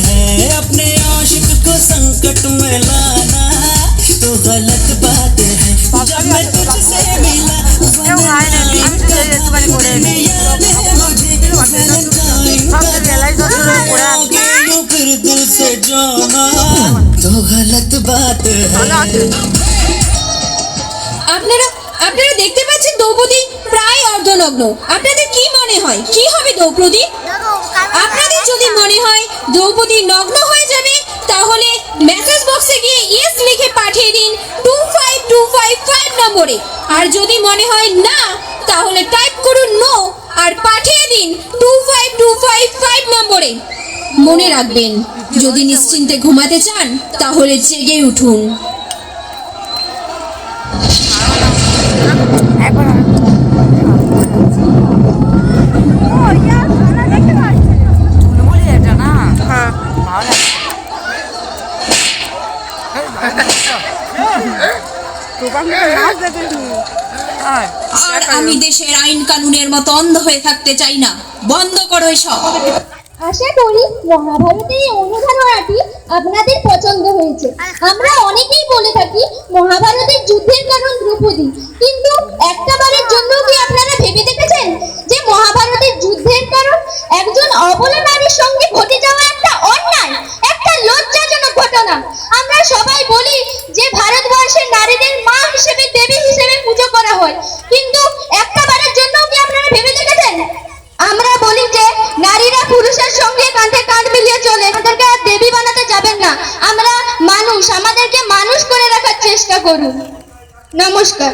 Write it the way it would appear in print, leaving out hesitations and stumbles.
है, अपने आशिक को संकट में लाना तो गलत बात है। जब मैं तुझसे मिला वैलेंटाइन में याद है मुझे वैलेंटाइन यूं फिर दिल से जाना तो गलत बात है। আপনারা আপনারা দেখতে পাচ্ছেন দ্রৌপদী প্রায় অর্ধনগ্ন। আপনাদের কি মনে হয় কি হবে দ্রৌপদী? আপনাদের যদি মনে হয় দ্রৌপদী নগ্ন হয়ে যাবে তাহলে মেসেজ বক্সে গিয়ে ইয়েস লিখে পাঠিয়ে দিন 25255 নম্বরে। আর যদি মনে হয় না তাহলে টাইপ করুন নো আর পাঠিয়ে দিন 25255 নম্বরে। মনে রাখবেন যদি নিশ্চিন্তে ঘুমাতে চান তাহলে জেগে উঠুন। আর আমি দেশের আইন কানুনের মতো অন্ধ হয়ে থাকতে চাই না। বন্ধ করো এসব। আশা করি মহাভারতের এই অনুধারণাটি আপনাদের পছন্দ হয়েছে। আমরা অনেকেই বলে থাকি মহাভারতের যুদ্ধের কারণ দ্রৌপদী, কিন্তু একটা বারের জন্য কি আপনারা ভেবে দেখেছেন যে মহাভারতের যুদ্ধের কারণ একজন অবলা নারীর সঙ্গে ঘটে যাওয়া একটা অন্যায়, একটা লজ্জাজনক ঘটনা। আমরা সবাই বলি যে ভারতবর্ষের নারীদের মা হিসেবে দেবী হিসেবে পুজো করা হয়, কিন্তু একটা বারের জন্য কি আপনারা ভেবে দেখেছেন? আমরা বলি যে নারীরা পুরুষের সঙ্গে কাঁধে কাঁধ মিলিয়ে চলে, আমাদেরকে আর দেবী বানাতে যাবেন না। আমরা মানুষ, আমাদেরকে মানুষ করে রাখার চেষ্টা করুন। নমস্কার।